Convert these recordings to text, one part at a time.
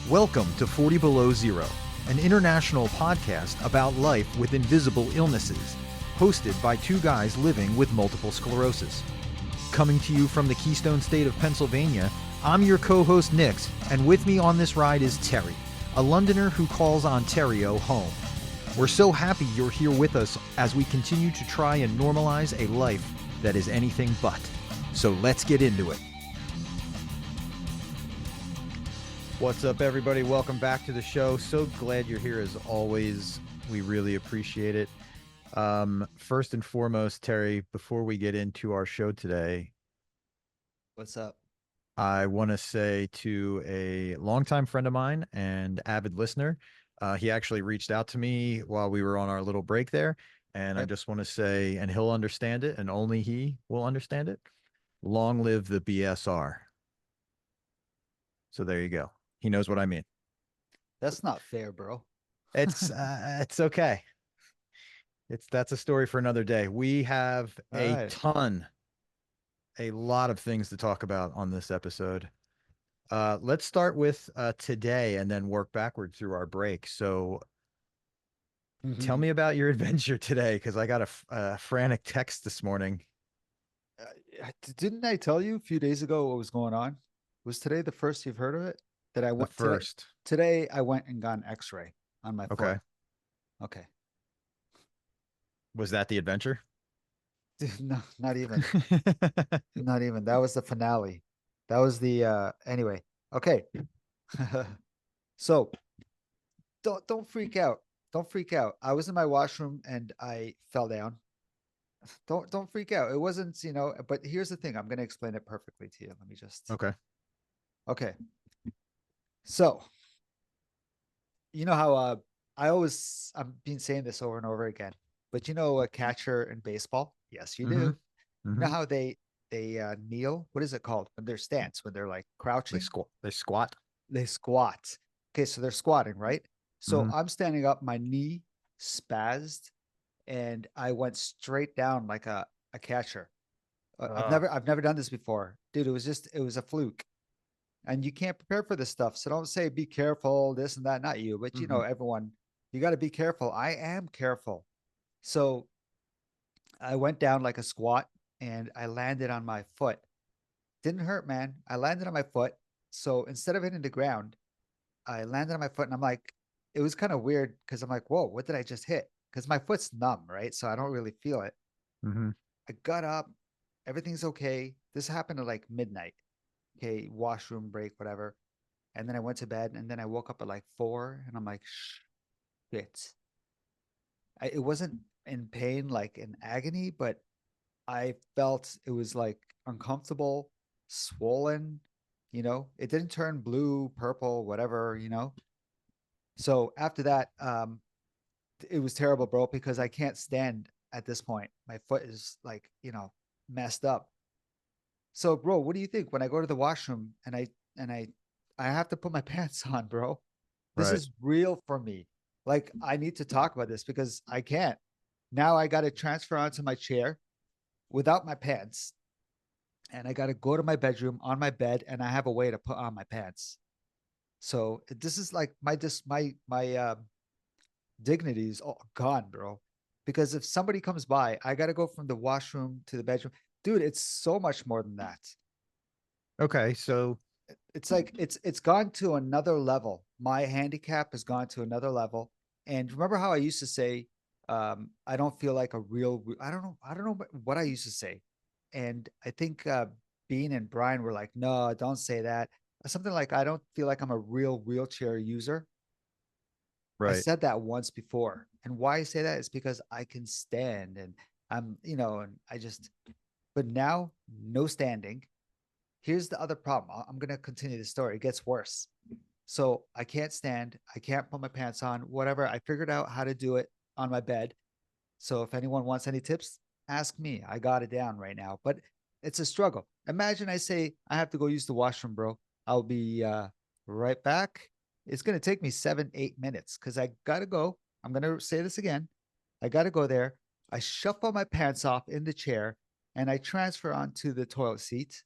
Welcome to 40 Below Zero, an international podcast about life with invisible illnesses, hosted by two guys living with multiple sclerosis. Coming to you from the Keystone State of Pennsylvania, I'm your co-host Nix, and with me on this ride is Terry, a Londoner who calls Ontario home. We're so happy you're here with us as we continue to try and normalize a life that is anything but. So let's get into it. What's up, everybody? Welcome back to the show. So glad you're here as always. We really appreciate it. First and foremost, Terry, before we get into our show today, What's up? I want to say to a longtime friend of mine and avid listener, he actually reached out to me while we were on our little break there. And I Yep. just want to say, and he'll understand it, and only he will understand it. Long live the BSR. So there you go. He knows what I mean. That's not fair, bro. It's okay. That's a story for another day. We have All right. a lot of things to talk about on this episode. Let's start with today and then work backward through our break. So tell me about your adventure today, because I got a frantic text this morning. Didn't I tell you a few days ago what was going on? Was today the first you've heard of it? That I The went today. first. Today I went and got an X-ray on my foot. Okay. Okay. Was that the adventure? Dude, no, not even. Not even. That was the finale. That was the anyway. Okay. So don't freak out. Don't freak out. I was in my washroom and I fell down. Don't freak out. It wasn't, but here's the thing. I'm gonna explain it perfectly to you. Let me just Okay. okay. So you know how I've been saying this over and over again, but you know a catcher in baseball? Yes, you Mm-hmm. do. You know Mm-hmm. how they kneel? What is it called? When they're stance, when they're like crouching? They squat. They squat. Okay, so they're squatting, right? So Mm-hmm. I'm standing up, my knee spazzed, and I went straight down like a catcher. Uh, I've never done this before, dude. It was a fluke, and you can't prepare for this stuff. So don't say be careful, this and that. Not you, but mm-hmm. everyone. You got to be careful. I am careful. So I went down like a squat, and I landed on my foot. Didn't hurt, man. I landed on my foot. So instead of hitting the ground, I landed on my foot, and I'm like, it was kind of weird because I'm like, whoa, what did I just hit? Because my foot's numb, right? So I don't really feel it. Mm-hmm. I got up, everything's okay. This happened at like midnight. Okay, washroom break, whatever. And then I went to bed, and then I woke up at like 4, and I'm like, shit. It wasn't in pain, like in agony, but I felt it was like uncomfortable, swollen. It didn't turn blue, purple, whatever. So after that, it was terrible, bro, because I can't stand at this point. My foot is like, messed up. So, bro, what do you think when I go to the washroom and I have to put my pants on, bro? This Right. is real for me. Like I need to talk about this because I can't. Now I got to transfer onto my chair without my pants, and I got to go to my bedroom on my bed, and I have a way to put on my pants. So this is like my dignity is all gone, bro. Because if somebody comes by, I got to go from the washroom to the bedroom. Dude, it's so much more than that. Okay. So, It's like it's gone to another level. My handicap has gone to another level. And remember how I used to say, I don't feel like a real. I don't know what I used to say. And I think Bean and Brian were like, no, don't say that. Something like I don't feel like I'm a real wheelchair user. I right. said that once before. And why I say that is because I can stand and and I just, but now no standing. Here's the other problem. I'm going to continue the story. It gets worse. So I can't stand. I can't put my pants on, whatever. I figured out how to do it on my bed. So if anyone wants any tips, ask me. I got it down right now, but it's a struggle. Imagine I say I have to go use the washroom, bro. I'll be right back. It's going to take me 7, 8 minutes because I got to go. I'm going to say this again. I got to go there. I shuffle my pants off in the chair and I transfer onto the toilet seat.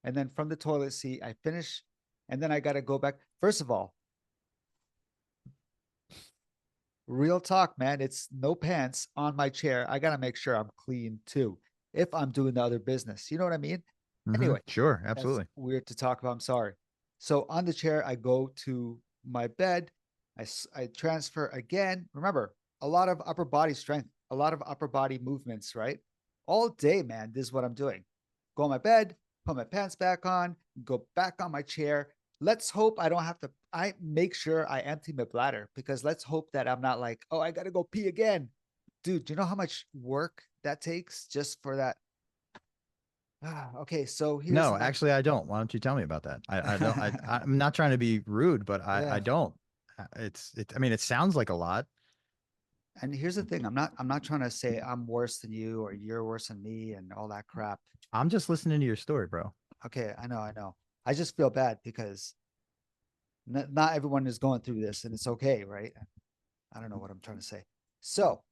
And then from the toilet seat, I finish. And then I got to go back. First of all, real talk, man. It's no pants on my chair. I gotta make sure I'm clean too if I'm doing the other business. You know what I mean? Anyway, Sure, that's absolutely. weird to talk about. I'm sorry. So on the chair, I go to my bed. I transfer again. Remember, a lot of upper body strength, a lot of upper body movements, right? All day, man. This is what I'm doing. Go on my bed, put my pants back on, go back on my chair. Let's hope I don't have to. I make sure I empty my bladder because let's hope that I'm not like, oh, I gotta go pee again. Dude, do you know how much work that takes just for that? Okay, so here's No, another. actually, I don't. Why don't you tell me about that? I don't. I'm not trying to be rude, but I Yeah. don't. I mean, it sounds like a lot. And here's the thing, I'm not trying to say I'm worse than you or you're worse than me and all that crap. I'm just listening to your story, bro. Okay, I know. I just feel bad because not everyone is going through this and it's okay, right? I don't know what I'm trying to say. So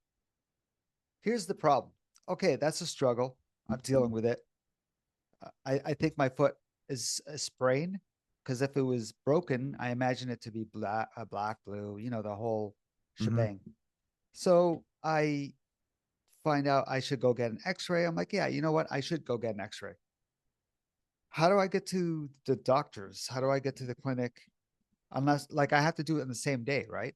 here's the problem. Okay, that's a struggle. I'm dealing with it. I think my foot is a sprain because if it was broken, I imagine it to be black, blue, the whole Hmm. shebang. So I find out I should go get an x-ray. I'm like, yeah, you know what? I should go get an x-ray. How do I get to the doctors? How do I get to the clinic? Unless like I have to do it in the same day, right?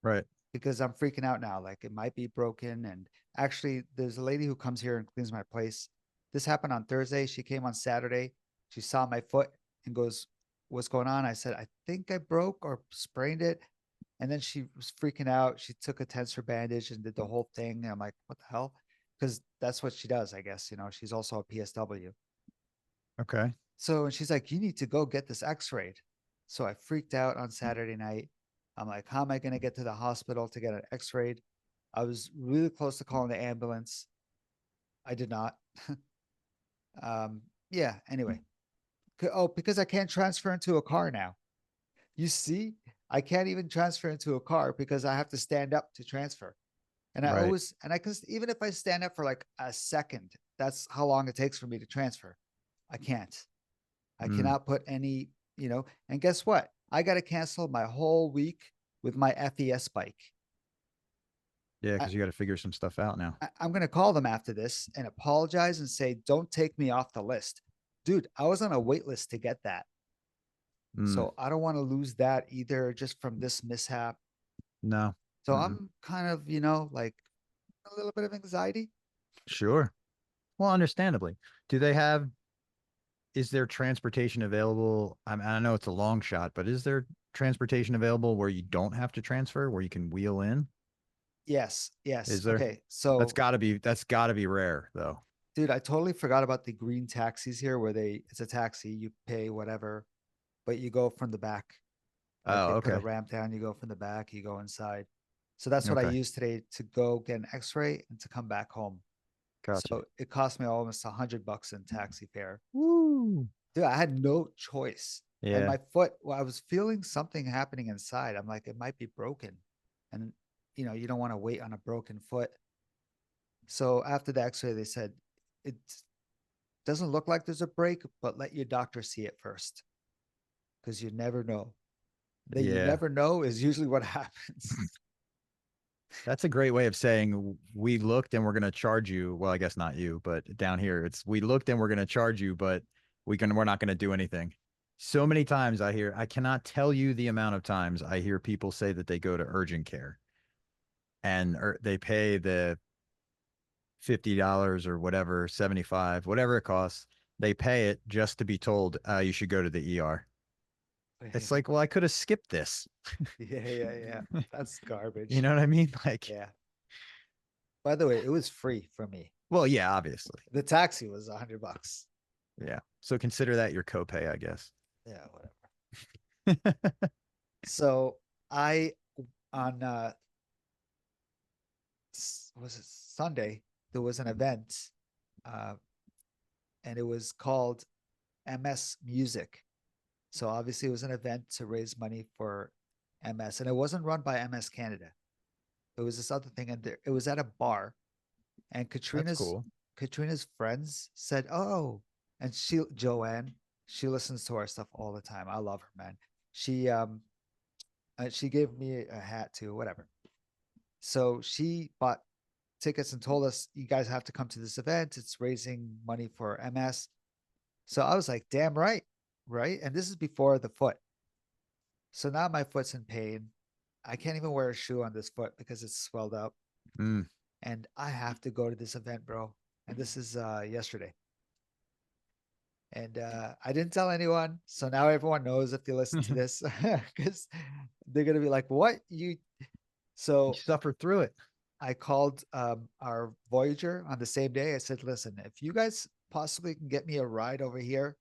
Right. Because I'm freaking out now. Like it might be broken. And actually, there's a lady who comes here and cleans my place. This happened on Thursday. She came on Saturday. She saw my foot and goes, "What's going on?" I said, "I think I broke or sprained it." And then she was freaking out. She took a tensor bandage and did the whole thing. And I'm like, "What the hell?" Because that's what she does, I guess. She's also a PSW. Okay. So and she's like, "You need to go get this x-rayed." So I freaked out on Saturday night. I'm like, how am I going to get to the hospital to get an x-rayed? I was really close to calling the ambulance. I did not. Yeah, anyway. Oh, because I can't transfer into a car now. You see, I can't even transfer into a car because I have to stand up to transfer. And Right. I can, even if I stand up for like a second, that's how long it takes for me to transfer. I can't. I Mm. cannot put and guess what? I got to cancel my whole week with my FES bike. Yeah, I, because you got to figure some stuff out now. I'm going to call them after this and apologize and say, don't take me off the list. Dude, I was on a wait list to get that. Mm. So I don't want to lose that either just from this mishap. No. So Mm-mm. I'm kind of, like a little bit of anxiety. Sure. Well, understandably. Do they have, is there transportation available? I know it's a long shot, but is there transportation available where you don't have to transfer, where you can wheel in? Yes, yes. Is there? Okay. So, That's gotta be rare though. dude, I totally forgot about the green taxis here where it's a taxi, you pay whatever, but you go from the back. Like Oh, they put a okay. ramp down, you go from the back, you go inside. So that's what I Okay. used today to go get an x-ray and to come back home. Gotcha. So it cost me almost $100 in taxi fare. Woo. Dude, I had no choice. And Yeah. my foot, well, I was feeling something happening inside. I'm like, it might be broken. And you don't want to wait on a broken foot. So after the x-ray, they said it doesn't look like there's a break, but let your doctor see it first. Because you never know. That you Yeah. never know is usually what happens. That's a great way of saying we looked and we're going to charge you. Well, I guess not you, but down here it's we looked and we're going to charge you, but we're not going to do anything. So many times I cannot tell you the amount of times I hear people say that they go to urgent care and they pay the $50 or whatever, 75, whatever it costs. They pay it just to be told you should go to the ER. It's like, well, I could have skipped this. Yeah. That's You garbage. know what I mean? Like, Yeah. By the way, it was free for me. well, yeah, obviously. The taxi was $100. Yeah. So consider that your copay, I guess. Yeah, whatever. So I on was it Sunday? There was an event, uh, and it was called MS Music. So obviously, it was an event to raise money for MS, and it wasn't run by MS Canada. It was this other thing, and it was at a bar. And That's cool. Katrina's friends said, "Oh," and Joanne, she listens to our stuff all the time. I love her, man. She gave me a hat too, whatever. So she bought tickets and told us, you guys have to come to this event. It's raising money for MS. So I was like, damn right. Right. And this is before the foot. So now my foot's in pain. I can't even wear a shoe on this foot because it's swelled up. Mm. And I have to go to this event, bro. And this is yesterday. And I didn't tell anyone. So now everyone knows if they listen to this because they're gonna be like, what? You You so suffered through it. I called our Voyager on the same day. I said, listen, if you guys possibly can get me a ride over here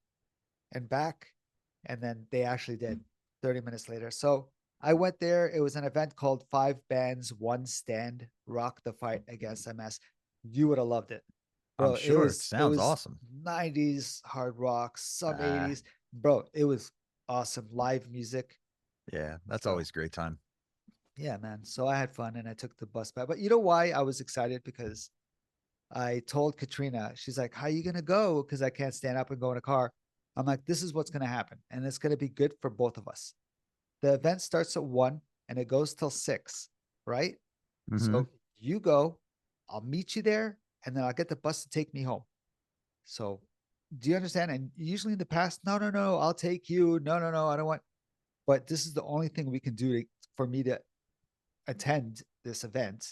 and back. And then they actually did 30 minutes later. So I went there. It was an event called Five Bands, One Stand, Rock the Fight Against MS. You would have loved it. I'm Bro, it sure it was it sounds was awesome. 90s hard rock, some Ah, 80s. Bro, it was awesome. Live music. yeah, that's So always a great time. yeah, man. So I had fun and I took the bus back. But you know why I was excited? Because I told Katrina, she's like, how are you gonna go? Because I can't stand up and go in a car. I'm like, this is what's gonna happen. And it's gonna be good for both of us. The event starts at 1 and it goes till 6, right? Hmm. So you go, I'll meet you there, and then I'll get the bus to take me home. So do you understand? And usually in the past, no, no, no, I'll take you. No, no, no, I don't want. But this is the only thing we can do for me to attend this event.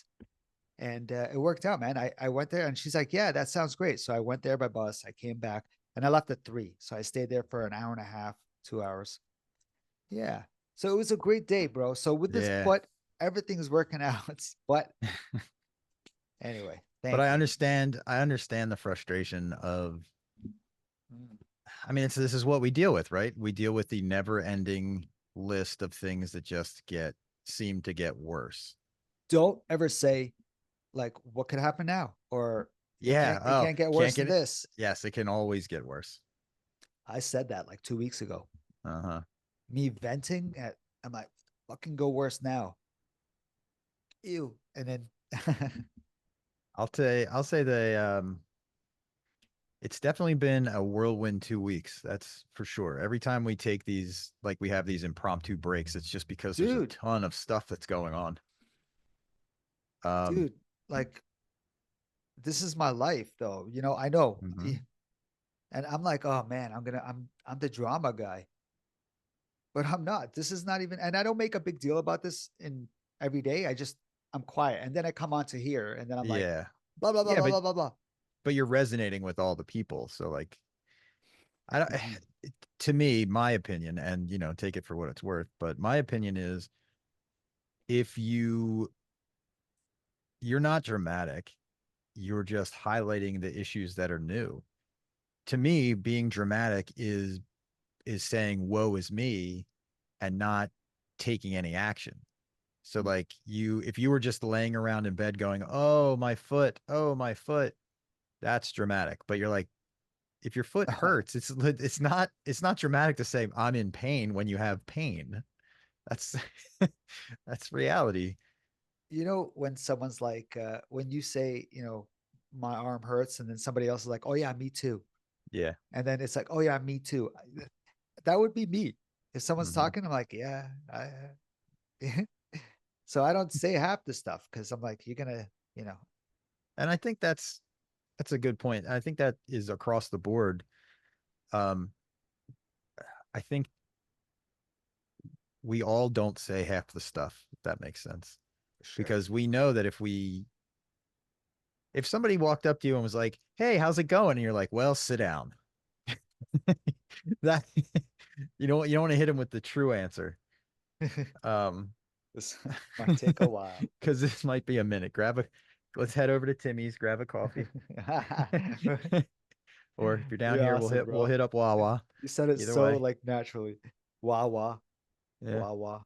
And it worked out, man. I went there and she's like, yeah, that sounds great. So I went there by bus. I came back and I left at 3. So I stayed there for an hour and a half, 2 hours. Yeah. So it was a great day, bro. So with this Yeah. foot, everything's working out. But anyway, But thank you. I understand the frustration of, Mm. I mean, this is what we deal with, right? We deal with the never ending list of things that just seem to get worse. Don't ever say like what could happen now or Yeah. it Oh, can't get can't worse than get it. this. Yes, it can always get worse. I said that like 2 weeks ago. Uh-huh. Me venting at I'm like fucking go worse now. Ew. And then I'll say it's definitely been a whirlwind 2 weeks. That's for sure. Every time we take these, like we have these impromptu breaks, it's just because there's a dude, ton of stuff that's going on. Um, dude, like this is my life though. You know, I know. mhm. And I'm like, oh man, I'm the drama guy. But I'm not. This is not even and I don't make a big deal about this in every day. I'm quiet. And then I come on to here and then I'm like, Yeah. blah blah blah Yeah, blah blah blah blah. but you're resonating with all the people. So like I don't Mhm. to me, my opinion, and take it for what it's worth, but my opinion is if you're not dramatic, you're just highlighting the issues that are new. To me, being dramatic is saying woe is me and not taking any action. So like if you were just laying around in bed going, oh my foot, that's dramatic. But you're like, if your foot hurts, it's not dramatic to say I'm in pain when you have pain. That's that's reality. You know, when someone's like, when you say, my arm hurts, and then somebody else is like, oh yeah, me too. Yeah. And then it's like, oh yeah, me too. That would be me. If someone's Hmm. talking, I'm like, yeah. So I don't say half the stuff because I'm like, you're gonna, you know, And I think that's a good point. I think that is across the board. Um, I think we all don't say half the stuff, if that makes sense. for sure. Because we know that if somebody walked up to you and was like, "Hey, how's it going?" and you're like, "Well, sit down." That you don't want to hit them with the true answer. Um, This might take a while. because this might be a minute. Let's head over to Timmy's, grab a coffee. Or if you're down You're here, awesome, we'll bro. hit up Wawa. You said it Either so way. like naturally. Wawa, Yeah. Wawa.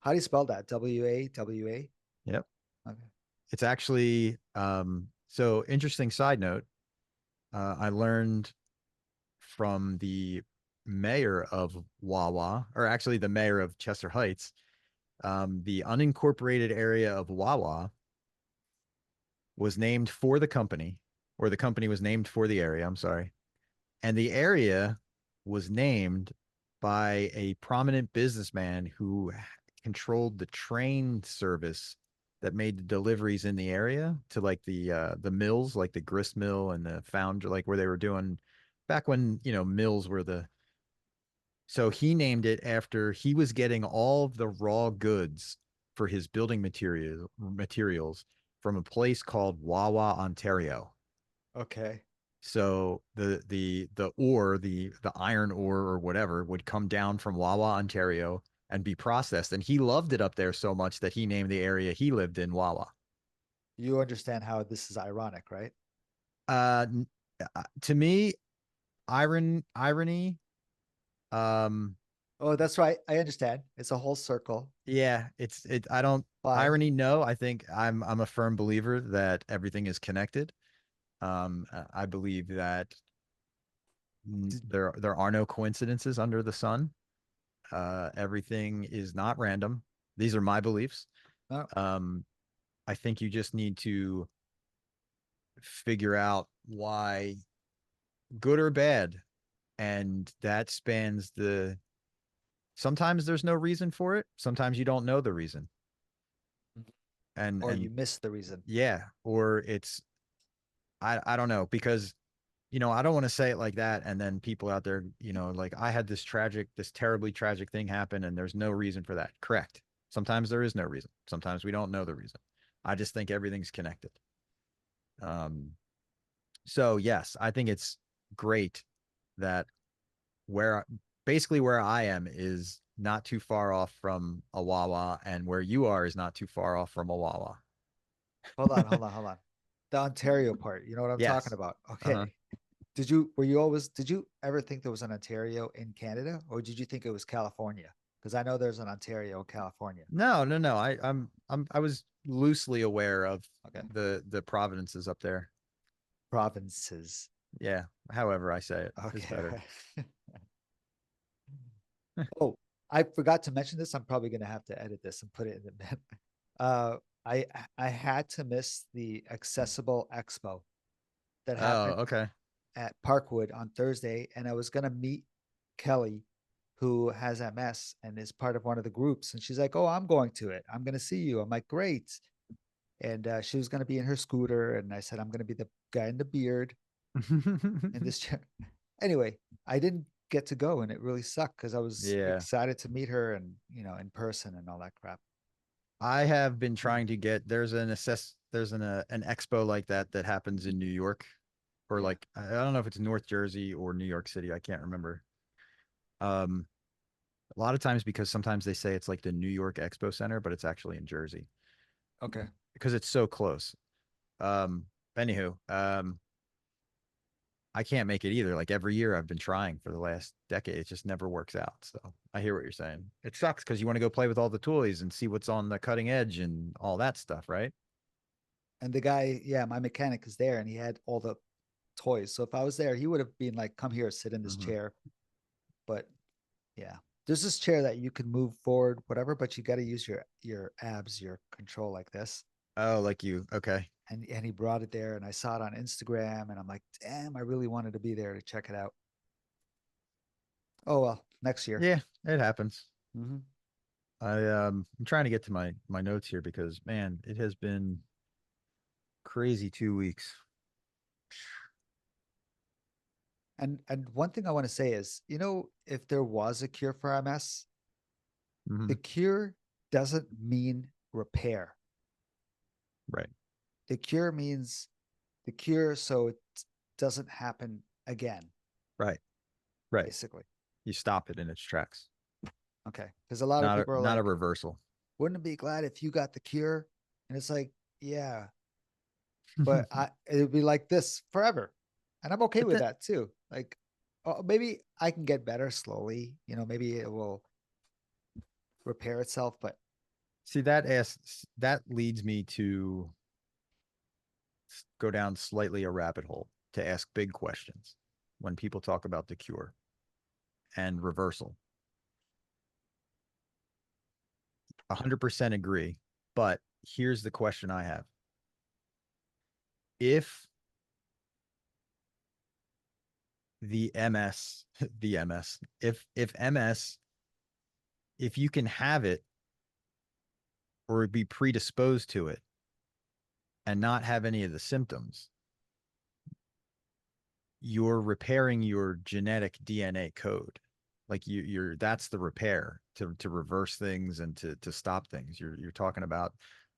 How do you spell that? WAWA? Yep. Okay. It's actually so interesting side note. I learned from the mayor of Wawa, or actually the mayor of Chester Heights, the unincorporated area of Wawa was named for the company, or the company was named for the area. I'm sorry. And the area was named by a prominent businessman who controlled the train service that made the deliveries in the area to like the mills, like the grist mill and the foundry, like where they were doing back when, mills were the so he named it after he was getting all of the raw goods for his building materials from a place called Wawa, Ontario. Okay. So the ore, the iron ore or whatever would come down from Wawa, Ontario and be processed. And he loved it up there so much that he named the area he lived in Wawa. You understand how this is ironic, right? Uh, to me, irony. Um, Oh, that's right. I understand. It's a whole circle. yeah, I don't Fine. irony. No, I think I'm a firm believer that everything is connected. I believe that D- there are no coincidences under the sun. Everything is not random. These are my beliefs. No, Um, I think you just need to figure out why, good or bad, and that spans the. Sometimes there's no reason for it. Sometimes you don't know the reason, and or and you miss the reason. yeah, or it's I don't know because I don't want to say it like that, and then people out there, like I had this terribly tragic thing happen, and there's no reason for that. Correct. Sometimes there is no reason. Sometimes we don't know the reason. I just think everything's connected. Um, so yes, I think it's great that where basically where I am is not too far off from a Wawa, and where you are is not too far off from a Wawa. Hold on, hold on, hold on. The Ontario part, you know what I'm talking Yes. about? Uh-huh. Okay. Did you ever think there was an Ontario in Canada, or did you think it was California? Because I know there's an Ontario in California. No, no, no. I was loosely aware of Okay. the provinces up there. Provinces. Yeah, however I say it is Okay. better. Oh, I forgot to mention this. I'm probably gonna have to edit this and put it in the map. Uh, I I had to miss the Accessible Expo that Oh, happened okay. at Parkwood on Thursday, and I was gonna meet Kelly, who has MS and is part of one of the groups. And she's like, "Oh, I'm going to it. I'm gonna see you." I'm like, "Great." And she was gonna be in her scooter, and I said, "I'm gonna be the guy in the beard in this chair." Anyway, I didn't get to go, and it really sucked because I was Yeah. excited to meet her and in person and all that crap. I have been trying to get there's an expo like that happens in New York or Yeah. like I don't know if it's North Jersey or New York City. I can't remember. Um a lot of times because sometimes they say it's like the New York Expo Center, but it's actually in Jersey Okay. because it's so close. Um anywho, I can't make it either. Like every year I've been trying for the last decade. It just never works out. So I hear what you're saying. It sucks because you want to go play with all the toys and see what's on the cutting edge and all that stuff, right? And the guy, yeah, my mechanic is there, and he had all the toys. So if I was there, he would have been like, "Come here, sit in this Hmm. chair." But yeah, there's this chair that you can move forward, whatever, but you got to use your abs, your control like this. Oh, like you. Okay. And he brought it there, and I saw it on Instagram, and I'm like, damn, I really wanted to be there to check it out. Oh well, next year. Yeah, it happens. Mm-hmm. I'm trying to get to my notes here because man, it has been crazy 2 weeks. And one thing I want to say is, if there was a cure for MS, Hmm. the cure doesn't mean repair. Right. The cure means the cure so it doesn't happen again, Right. Right. basically. You stop it in its tracks. Okay. Because a lot of Not a, people are not a like, reversal. wouldn't it be glad if you got the cure? And it's like, yeah, but it would be like this forever. And I'm okay But with then that too. Like, oh, maybe I can get better slowly. Maybe it will repair itself. But see that leads me to go down slightly a rabbit hole to ask big questions when people talk about the cure and reversal. 100% agree. But here's the question I have. If the MS, the MS, if MS, if you can have it or be predisposed to it and not have any of the symptoms, you're repairing your genetic DNA code. Like you're that's the repair to reverse things and to stop things. You're talking about.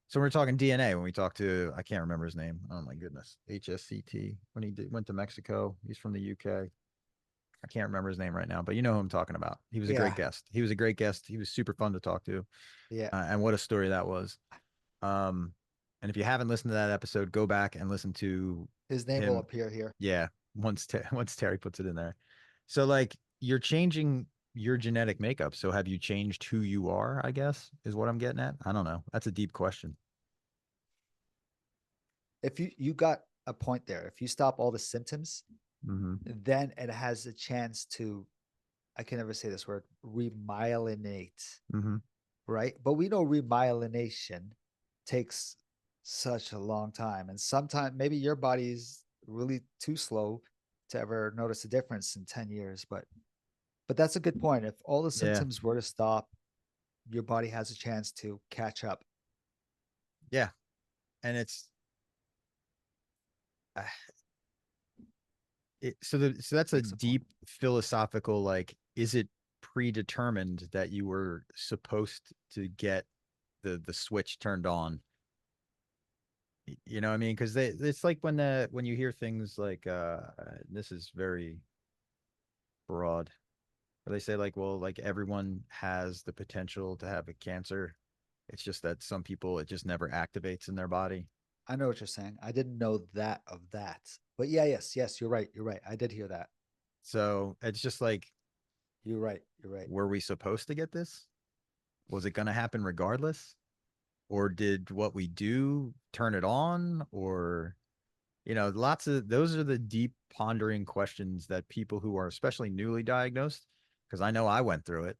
So we're talking DNA when we talked to, I can't remember his name. Oh my goodness, HSCT when went to Mexico. He's from the UK. I can't remember his name right now, but you know who I'm talking about. He was a great Yeah, guest. He was a great guest. He was super fun to talk to, yeah. and what a story that was. Um, and if you haven't listened to that episode, go back and listen to His name will him. appear here. Yeah, once Terry puts it in there. So like you're changing your genetic makeup. So have you changed who you are, I guess, is what I'm getting at. I don't know. That's a deep question. If you got a point there, if you stop all the symptoms, Mm-hmm. then it has a chance to, I can never say this word, remyelinate, Mm-hmm. right? But we know remyelination takes such a long time. And sometimes maybe your body's really too slow to ever notice a difference in 10 years. But that's a good point. If all the Yeah. symptoms were to stop, your body has a chance to catch up. Yeah. And it's uh, so that's a Makes a point. deep philosophical, like, is it predetermined that you were supposed to get the switch turned on? You know what I mean? Because it's like when you hear things like this is very broad, where they say like, well, like everyone has the potential to have a cancer. It's just that some people it just never activates in their body. I know what you're saying. I didn't know that of that. But yeah, yes, yes, you're right. You're right. I did hear that. So it's just like, You're right. You're right. were we supposed to get this? Was it going to happen regardless? Or did what we do turn it on? Or, lots of those are the deep pondering questions that people who are especially newly diagnosed, because I know I went through it.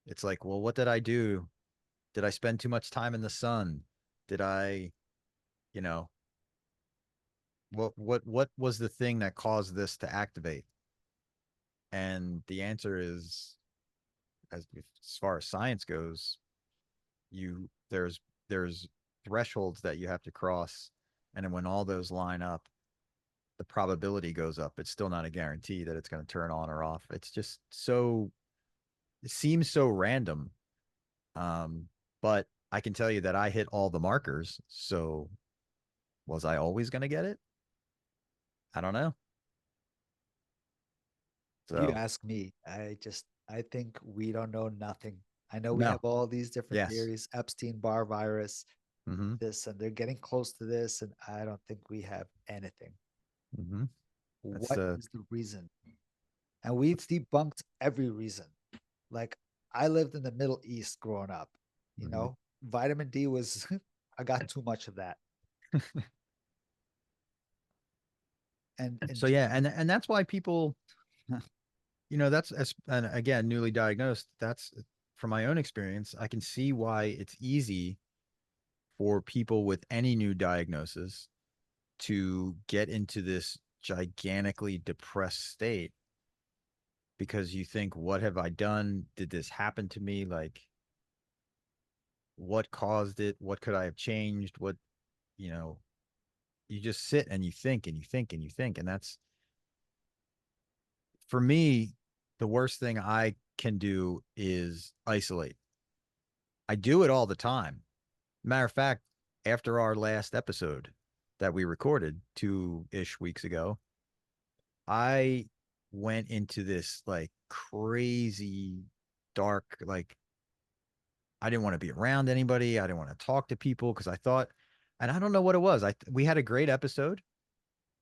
It's like, well, what did I do? Did I spend too much time in the sun? Did I, you know, what was the thing that caused this to activate? And the answer is, as far as science goes, you there's thresholds that you have to cross, and then when all those line up, the probability goes up. It's still not a guarantee that it's going to turn on or off. It's just so it seems so random. Um, but I can tell you that I hit all the markers. So was I always going to get it? I don't know. If you So ask me, I think we don't know nothing. I know we have no, all these different yes, theories, Epstein Barr virus, mm-hmm. this, and they're getting close to this, and I don't think we have anything. Mm-hmm. That's What the is the reason? And we've debunked every reason. Like I lived in the Middle East growing up, you mm-hmm. know, vitamin D was I got too much of that. And So yeah, and that's why people, that's and again, newly diagnosed. That's from my own experience. I can see why it's easy for people with any new diagnosis to get into this gigantically depressed state because you think, what have I done? Did this happen to me? Like, what caused it? What could I have changed? What, you know, you just sit and you think and you think and you think. And that's, for me, the worst thing I can do is isolate. I do it all the time. Matter of fact, after our last episode that we recorded 2-ish weeks ago, I went into this like crazy dark, like I didn't want to be around anybody. I didn't want to talk to people because I thought, and I don't know what it was. We had a great episode,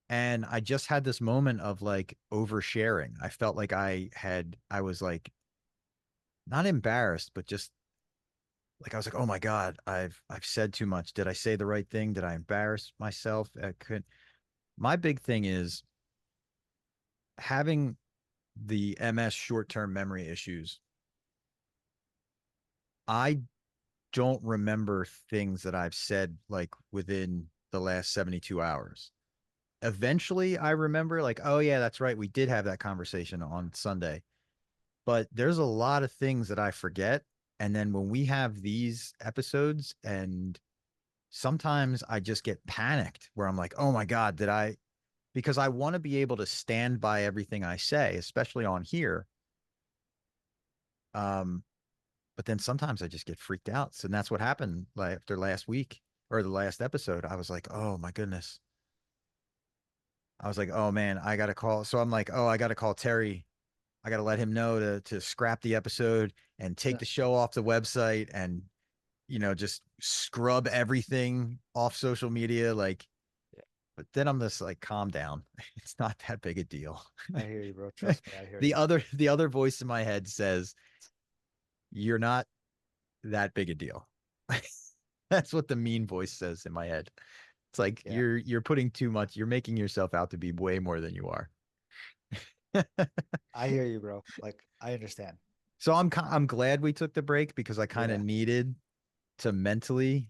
and I just had this moment of like oversharing. I felt like I was like not embarrassed, but just like I was like, oh my God, I've said too much. Did I say the right thing? Did I embarrass myself? I could My big thing is having the MS short-term memory issues. I don't remember things that I've said like within the last 72 hours. Eventually I remember like, oh yeah, that's right. We did have that conversation on Sunday. But there's a lot of things that I forget. And then when we have these episodes, and sometimes I just get panicked where I'm like, oh my God, did I? Because I want to be able to stand by everything I say, especially on here. Um, but then sometimes I just get freaked out. So that's what happened like after last week or the last episode. I was like, oh my goodness. I was like, oh man, I gotta call. So I'm like, oh, I gotta call Terry. I gotta let him know to scrap the episode and take Yeah. the show off the website and just scrub everything off social media. Like, Yeah. but then I'm just like, calm down. It's not that big a deal. I hear you, bro. Trust me, I hear the you. other the other voice in my head says, you're not that big a deal. That's what the mean voice says in my head. It's like Yeah. you're putting too much, you're making yourself out to be way more than you are. I hear you, bro. Like, I understand. So I'm glad we took the break because I kind of Yeah. needed to mentally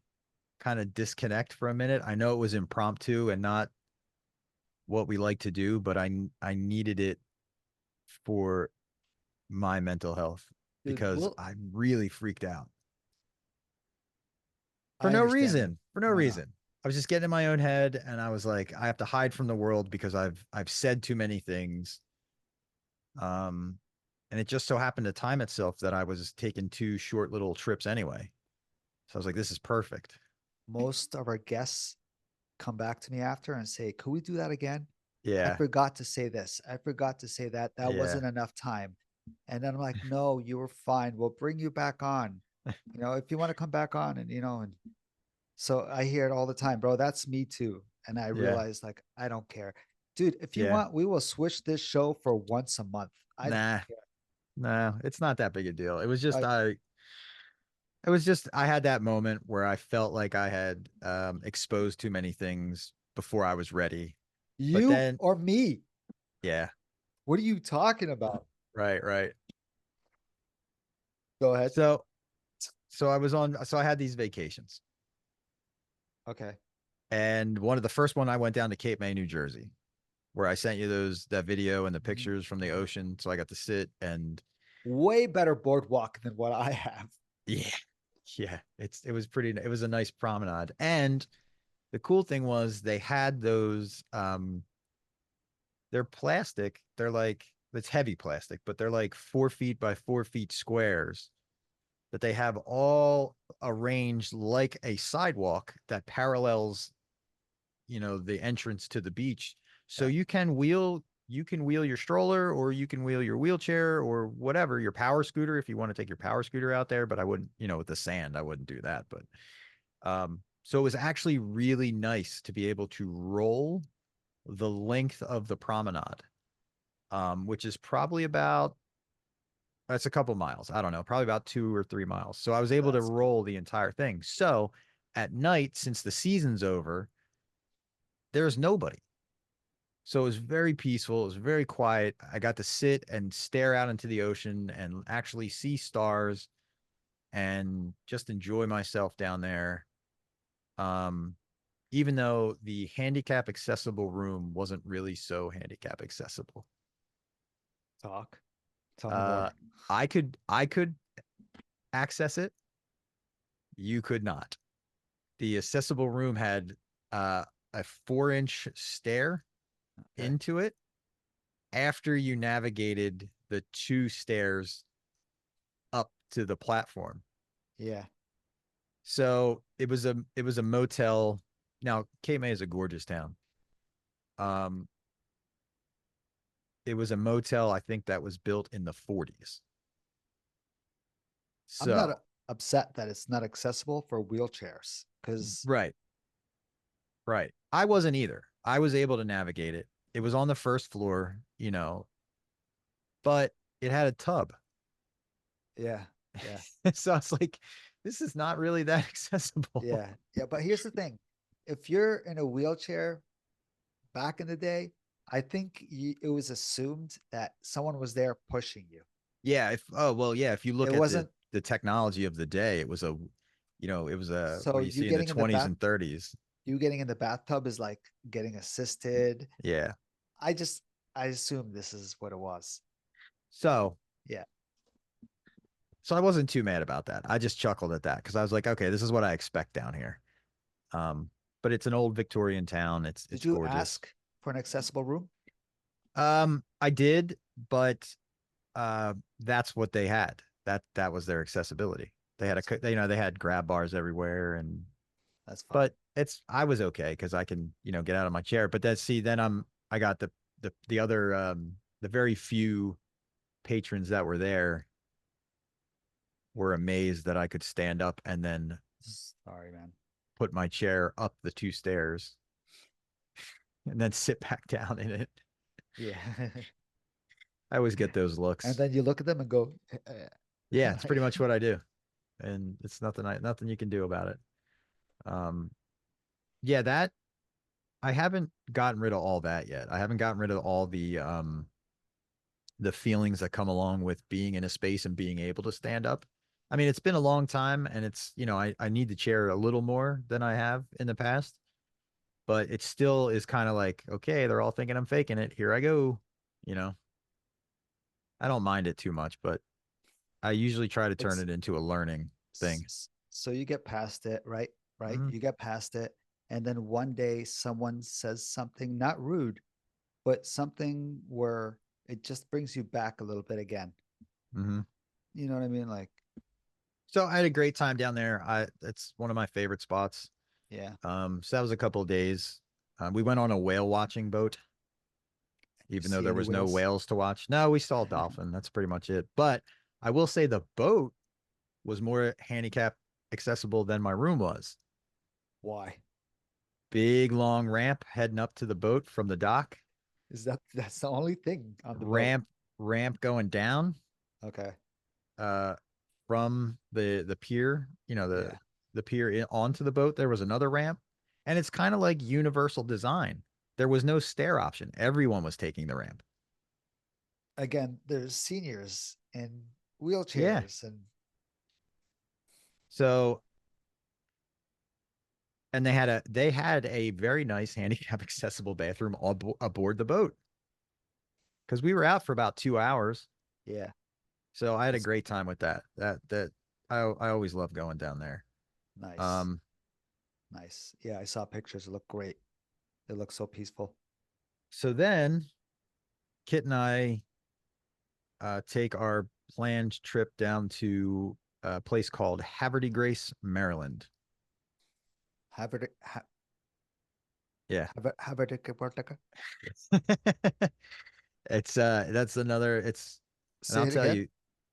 kind of disconnect for a minute. I know it was impromptu and not what we like to do, but I needed it for my mental health Dude, because well, I really freaked out for I no understand, man. reason. For no No, no. reason. I was just getting in my own head and I was like, I have to hide from the world because I've said too many things. Um and it just so happened to time itself that I was taking two short little trips anyway. So I was like, this is perfect. Most of our guests come back to me after and say, could we do that again? I Yeah. forgot to say this. I forgot to say that. That Yeah. wasn't enough time. And then I'm like, no, you were fine. We'll bring you back on. If you want to come back on and so I hear it all the time, bro. That's me too. And I Yeah. realize like I don't care. Dude, if you Yeah. want, we will switch this show for once a month. I don't Nah. care. No, it's not that big a deal. Like It was just I had that moment where I felt like I had exposed too many things before I was ready. But you then or me. yeah, What are you talking about? right, right. Go ahead. So I had these vacations. Okay. And one of the first one I went down to Cape May, New Jersey, where I sent you that video and the Mhm. pictures from the ocean. So I got to sit and Way better boardwalk than what I have. yeah, yeah, it was a nice promenade. And the cool thing was they had those they're plastic. They're like it's heavy plastic, but they're like 4 feet by 4 feet squares that they have all arranged like a sidewalk that parallels, the entrance to the beach. So Yeah. you can wheel your stroller or you can wheel your wheelchair or whatever, your power scooter if you want to take your power scooter out there, but I wouldn't, with the sand, I wouldn't do that. But so it was actually really nice to be able to roll the length of the promenade, which is probably about that's a couple miles. I don't know, probably about 2 or 3 miles. So I was able to That's cool. roll the entire thing. So at night, since the season's over, there's nobody. So it was very peaceful. It was very quiet. I got to sit and stare out into the ocean and actually see stars and just enjoy myself down there. Um, Even though the handicap accessible room wasn't really so handicap accessible. Talk. Tell me Uh, more. I could access it. You could not. The accessible room had a 4-inch stair Okay. into it after you navigated the two stairs up to the platform. Yeah. So it was a motel. Now Cape May is a gorgeous town. Um, it was a motel I think that was built in the 40s. I'm not So upset that it's not accessible for wheelchairs because right, right. I wasn't either. I was able to navigate it. It was on the first floor, but it had a tub. yeah, yeah, So I was like, this is not really that accessible. yeah, yeah. But here's the thing: if you're in a wheelchair back in the day, I think it was assumed that someone was there pushing you. Yeah, if you It look at the wasn't the technology of the day, it was so what do you you see in the getting in the 20s bath. and 30s. You getting in the bathtub is like getting assisted. Yeah. I just I assume this is what it was. So, Yeah. So I wasn't too mad about that. I just chuckled at that because I was like, okay, this is what I expect down here. Um, but it's an old Victorian town. Did It's you gorgeous. ask for an accessible room? I did, but that's what they had. That was their accessibility. They had That's you know, they had grab bars everywhere, and that's fine. but I was okay because I can, you know, get out of my chair. But then I got the other the very few patrons that were there were amazed that I could stand up and then Sorry, man. put my chair up the 2 stairs and then sit back down in it. Yeah. I always get those And looks. then you look at them and go, Yeah, it's pretty much what I do, and it's nothing you can do about it. Um, yeah, that I haven't gotten rid of all that yet. I haven't gotten rid of all the feelings that come along with being in a space and being able to stand up. I mean, it's been a long time, and it's, you know, I need the chair a little more than I have in the past, but it still is kind of like, okay, they're all thinking I'm faking it. Here I go. You know, I don't mind it too much, but I usually try to turn it's it into a learning thing. so you get past it, right? Right? Hmm. You get past it, and then one day someone says something not rude, but something where it just brings you back a little bit again. Hmm. You know what I mean? Like, So I had a great time down there. It's one of my favorite spots. yeah, So that was a couple of days. We went on a whale watching boat, you even though see there any was no whales? whales to watch. No, we saw a dolphin. That's pretty much it. But I will say the boat was more handicap accessible than my room was. Why? Big long ramp heading up to the boat from the dock, That's the only thing on the boat? ramp ramp going down Okay. uh from the pier, you know, Yeah. the pier onto the boat. There was another ramp, and it's kind of like universal design. There was no stair option. Everyone was taking the ramp. Again, there's seniors in Yeah. wheelchairs and So, and they had a very nice handicap accessible bathroom aboard the boat because we were out for about 2 hours. yeah, So I had a that's great time with that. I always love going down there. nice. Um, Nice. Yeah, I saw pictures. It looked great. It looks so peaceful. so then Kit and I take our planned trip down to a place called Haverty Grace, Maryland. Harvard, ha, Yeah. Harvard, It's that's another it's and say I'll it tell again. you,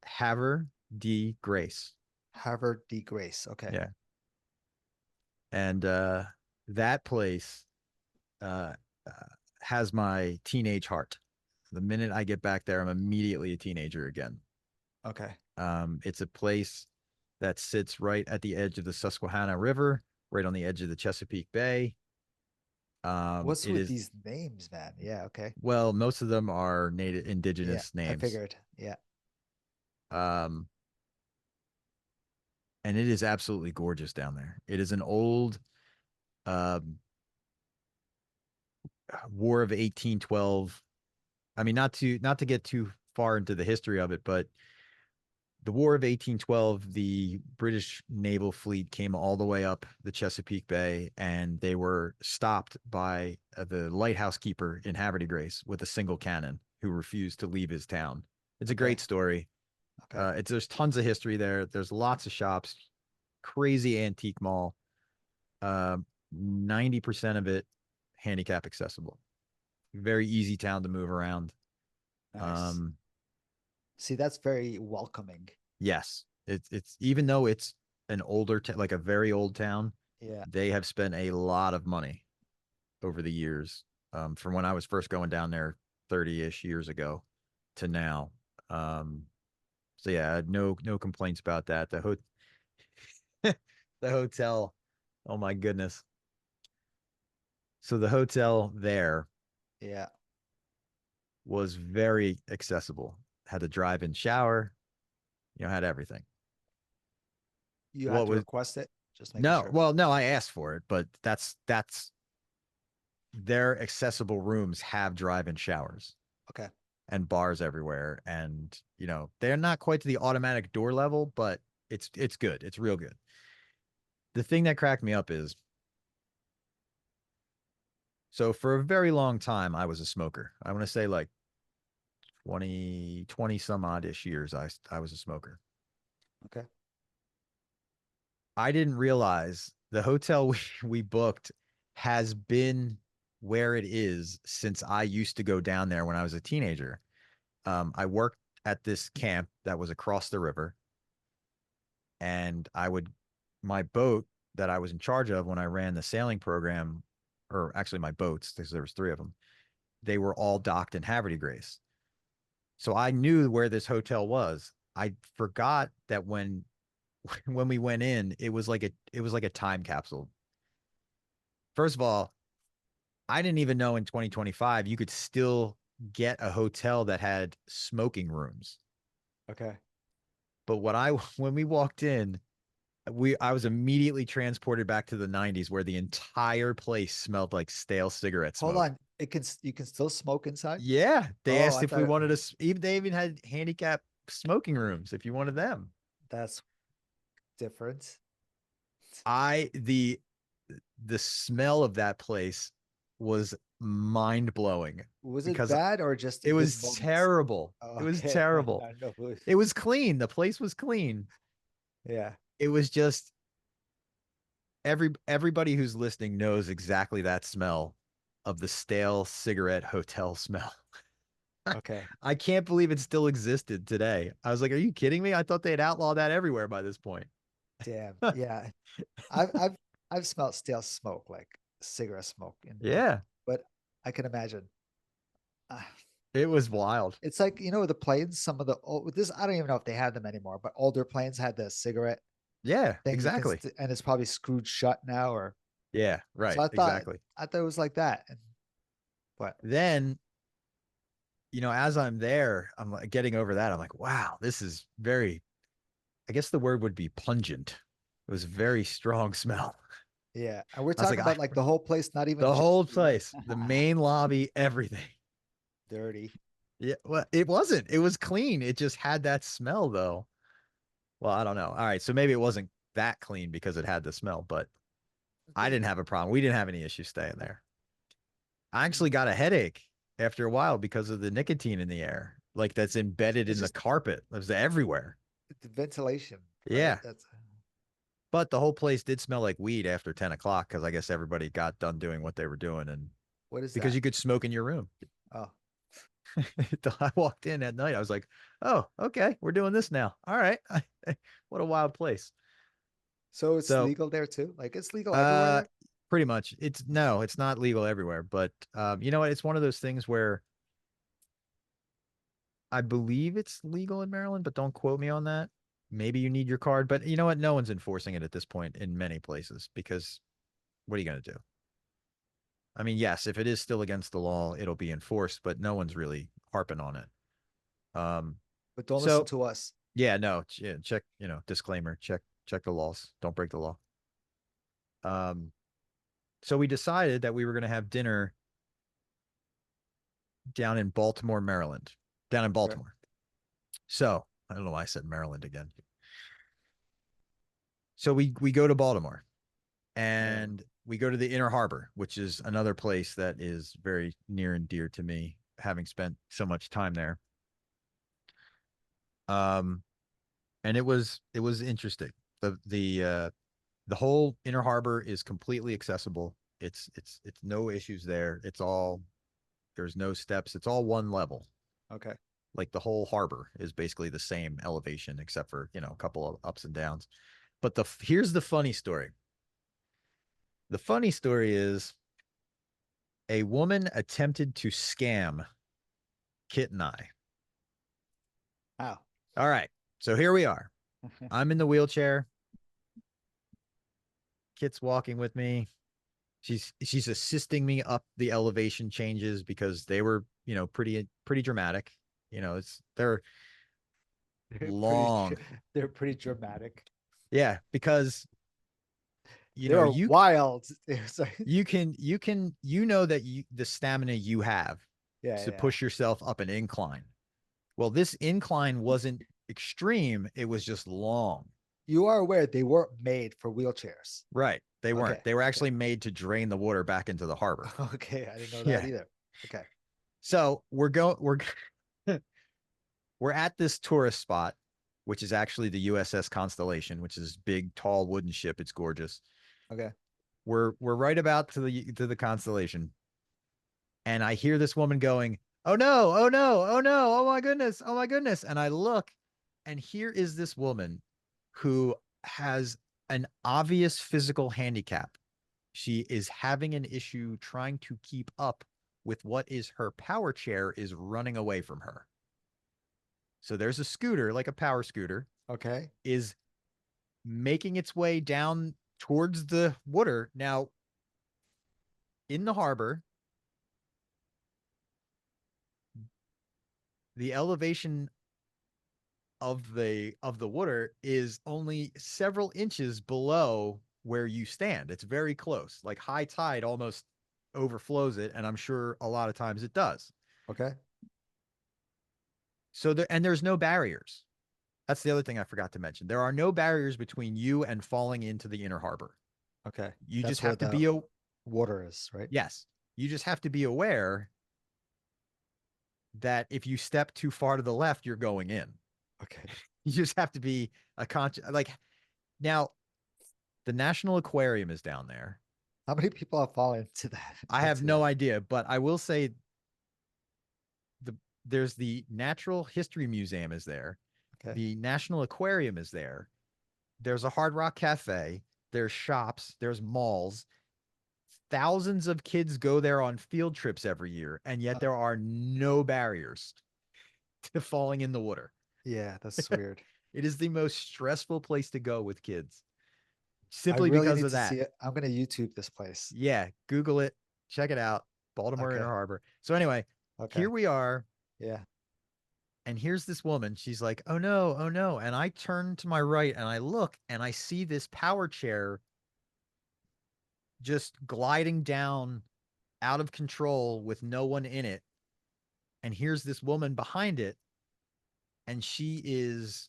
Haver D Grace. Harvard D. Grace. Okay. Yeah. And that place uh, uh has my teenage heart. The minute I get back there, I'm immediately a teenager again. Okay. It's a place that sits right at the edge of the Susquehanna River, right on the edge of the Chesapeake Bay. What's It with is these names, man? Yeah. Okay. well, most of them are native Yeah. indigenous I names. figured. Yeah. Um, and it is absolutely gorgeous down there. It is an old um, War of 1812. I mean, not to get too far into the history of it, but the War of 1812, the British naval fleet came all the way up the Chesapeake Bay, and they were stopped by the lighthouse keeper in Haverty Grace with a single cannon who refused to leave his town. It's a Okay. great story. Okay. There's tons of history there. There's lots of shops, crazy antique mall. 90% of it handicap accessible. Very easy town to move around. Nice. Um, See, that's very welcoming. yes, it's even though it's an older like a very old town, Yeah. they have spent a lot of money over the years. From when I was first going down there 30-ish years ago to now. Um, so yeah, no complaints about that. The hotel, oh my goodness. So the hotel there Yeah. was very accessible. Had a drive-in shower, you know, had everything. You had What to was request it. Just making no, sure. well, no, I asked for it, but that's their accessible rooms have drive-in showers. Okay. and bars everywhere. And, they're not quite to the automatic door level, but it's good. It's real good. The thing that cracked me up is, so for a very long time, I was a smoker. I want to say like 20 some odd ish years, I was a smoker. Okay. I didn't realize the hotel we booked has been where it is since I used to go down there when I was a teenager. I worked at this camp that was across the river, and my boat that I was in charge of when I ran the sailing program, or actually my boats, because there was three of them, they were all docked in Haverty Grace. So I knew where this hotel was. I forgot that when we went in, it was like a time capsule. First of all, I didn't even know in 2025 you could still get a hotel that had smoking rooms. Okay. But when we walked in, I was immediately transported back to the 90s where the entire place smelled like stale cigarette Hold smoke. on. You can still smoke inside? Yeah, they Oh, asked I if we thought wanted to. Even they even had handicap smoking rooms if you wanted them. that's different. I the smell of that place was mind blowing Was it because bad or just it good was moments? terrible. Oh, It was okay. terrible. I know. It was clean. The place was clean. Yeah. It was just everybody who's listening knows exactly that smell of the stale cigarette hotel smell. Okay. I can't believe it still existed today. I was like, are you kidding me? I thought they'd outlaw that everywhere by this point. Damn. Yeah. I've I've I've smelled stale smoke, like cigarette smoke, Yeah, but I can imagine. Uh, it was wild. it's like the planes. Some of the this I don't even know if they have them anymore, but older planes had the cigarette Yeah, thing you can, exactly. and it's probably screwed shut now. Or Yeah, so right, I thought. exactly. I thought it was like that. But Then, as I'm there, I'm like getting over that. I'm like, wow, this is very, I guess the word would be pungent. It was a very strong smell. yeah, and we're I was talking like, about like the whole place, not even the just whole place, the main lobby, everything. dirty. Yeah, well, it wasn't. It was clean. It just had that smell though. Well, I don't know. All right, so maybe it wasn't that clean because it had the smell, but I didn't have a problem. We didn't have any issues staying there. I actually got a headache after a while because of the nicotine in the air, like that's embedded It's in the just carpet. It was everywhere. the ventilation, right? Yeah. That's But the whole place did smell like weed after 10 o'clock because I guess everybody got done doing what they were doing. And what is because that? you could smoke in your room. Oh, I walked in at night. I was like, oh, okay, we're doing this now. All right. What a wild place. so it's So, legal there too? Like it's legal everywhere uh, there? pretty much it's not legal everywhere, but, you know what? It's one of those things where I believe it's legal in Maryland, but don't quote me on that. Maybe you need your card, but you know what? No one's enforcing it at this point in many places because what are you going to do? I mean, yes, if it is still against the law, it'll be enforced, but no one's really harping on it. Um, But don't listen so to us. yeah, no, yeah, check, disclaimer, check the laws. Don't break the law. Um, so we decided that we were going to have dinner down in Baltimore, Maryland, down in Okay. Baltimore. So I don't know why I said Maryland again. So we go to Baltimore Maryland. and we go to the Inner Harbor, which is another place that is very near and dear to me, having spent so much time there. Um, and it was interesting. The whole Inner Harbor is completely accessible. It's no issues there. There's no steps. It's all one level. Okay. Like the whole harbor is basically the same elevation except for, a couple of ups and downs. But here's the funny story. The funny story is a woman attempted to scam Kit and I. Wow. All right. So here we are. I'm in the wheelchair. Kit's walking with me. She's assisting me up the elevation changes because they were, pretty dramatic. They're They're pretty. long. They're pretty dramatic. Yeah, because They are wild. It's like, you know that the stamina you have. Yeah, to yeah. push yourself up an incline. Well, this incline wasn't extreme, it was just long. You are aware they weren't made for wheelchairs. Right. They weren't. Okay. They were Okay. actually made to drain the water back into the harbor. Okay. I didn't know that Yeah. either. Okay. So we're at this tourist spot, which is actually the USS Constellation, which is big, tall wooden ship. It's gorgeous. Okay. We're right about to the Constellation, and I hear this woman going, "Oh no! Oh no! Oh no! Oh my goodness! Oh my goodness!" And I look, and here is this woman who has an obvious physical handicap. She is having an issue trying to keep up with what is her power chair is running away from her. So there's a scooter, like a power scooter, Okay. is making its way down towards the water. Now, in the harbor, the elevation of the water is only several inches below where you stand. It's very close. Like high tide almost overflows it, and I'm sure a lot of times it does. Okay. So there's no barriers. That's the other thing I forgot to mention. There are no barriers between you and falling into the inner harbor. Okay. You just That's where have to the be water is, right? yes. You just have to be aware that if you step too far to the left, you're going in. Okay. You just have to be a conscious like now the National Aquarium is down there. How many people have fallen into that? I have Into no that? idea, but I will say the there's the Natural History Museum is there. Okay. The National Aquarium is there. There's a Hard Rock Cafe. There's shops. There's malls. Thousands of kids go there on field trips every year, and yet Uh, there are no barriers to falling in the water. yeah, that's weird. It is the most stressful place to go with kids I simply really because need of to that. see it. I'm gonna YouTube this place. Yeah, Google it, check it out. Baltimore Inner Okay. Harbor. So anyway, Okay. here we are, Yeah. and here's this woman. She's like, "Oh no, oh no!" And I turn to my right and I look, and I see this power chair just gliding down out of control with no one in it. And here's this woman behind it, and she is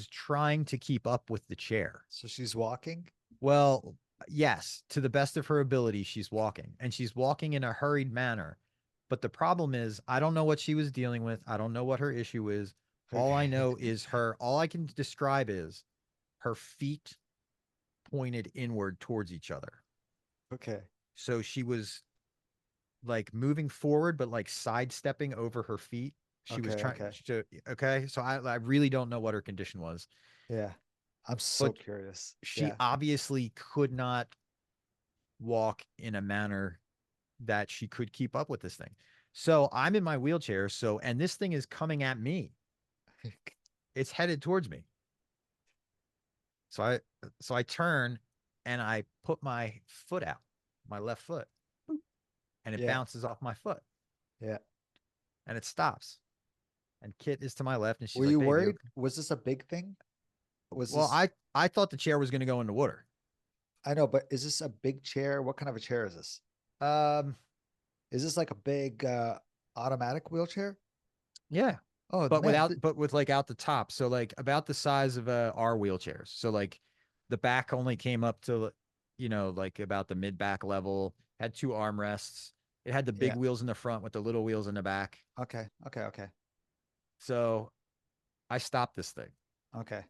trying to keep up with the chair. So she's walking. Well, yes, to the best of her ability, she's walking, and she's walking in a hurried manner. But the problem is, I don't know what she was dealing with. I don't know what her issue is. All I Okay. know is all I can describe is her feet pointed inward towards each other. Okay. So she was like moving forward, but like sidestepping over her feet. She was Okay. trying Okay. to, okay. So I really don't know what her condition was, Yeah. I'm so but curious. she Yeah. obviously could not walk in a manner that she could keep up with this thing. So I'm in my wheelchair. And this thing is coming at me. It's headed towards me. So I turn and I put my foot out, my left foot, and it Yeah. bounces off my foot Yeah. and it stops. And Kit is to my left and she's Were like, you "Baby, worried? okay." Was this a big thing? Was Well, this, I thought the chair was going to go in the water. I know, but is this a big chair? What kind of a chair is this? Um, Is this like a big automatic wheelchair? yeah, Oh but man. with like out the top, so like about the size of our wheelchairs. So like the back only came up to like about the mid back level. Had two armrests. It had the big Yeah. wheels in the front with the little wheels in the back. Okay. Okay. Okay. So I stopped this thing. Okay.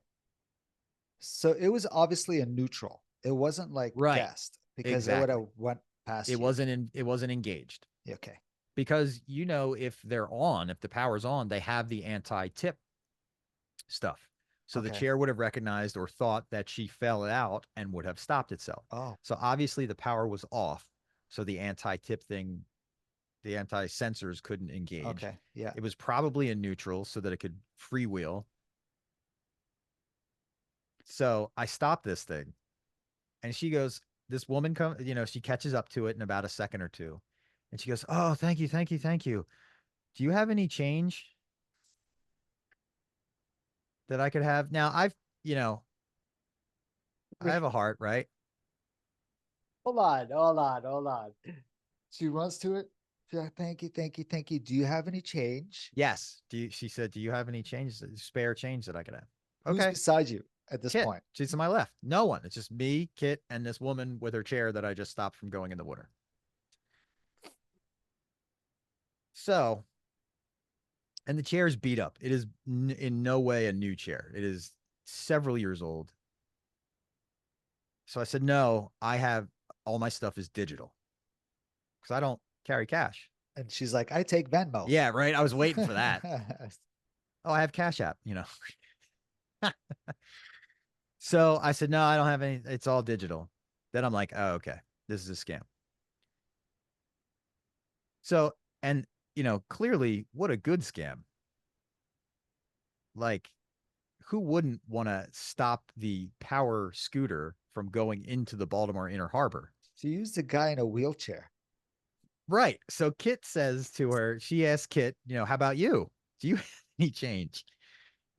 So it was obviously a neutral. It wasn't like Right. guessed because it would Exactly. have went past It you. wasn't in. It wasn't engaged Yeah, okay. because if they're on, if the power's on, they have the anti-tip stuff. So the Okay. chair would have recognized or thought that she fell out and would have stopped itself. Oh, So obviously the power was off. So the anti-tip thing, the anti-sensors couldn't engage. okay. Yeah. It was probably in neutral so that it could freewheel. So I stopped this thing and this woman comes, she catches up to it in about a second or two. And she goes, "Oh, thank you, thank you, thank you. Do you have any change that I could have?" Now you know, I have a heart, right? Hold on, hold on, hold on. She runs to it. She's like, thank you, thank you, thank you. Do you have any change? Yes. She said, do you have any spare change that I could have? Who's Okay. beside you at this Kit. point? She's to my left. No one. It's just me, Kit, and this woman with her chair that I just stopped from going in the water. So, and the chair is beat up. It is in no way a new chair. It is several years old. So I said, no, I have all my stuff is digital because I don't carry cash. And she's like, I take Venmo. Yeah, right. I was waiting for that. Oh, I have Cash App, you know. So I said, no, I don't have any. It's all digital. Then I'm like, oh, okay. This is a scam. So, and, clearly, what a good scam. Like, who wouldn't want to stop the power scooter from going into the Baltimore Inner Harbor? She used a guy in a wheelchair. Right. So Kit says to her, she asked Kit, how about you? Do you have any change?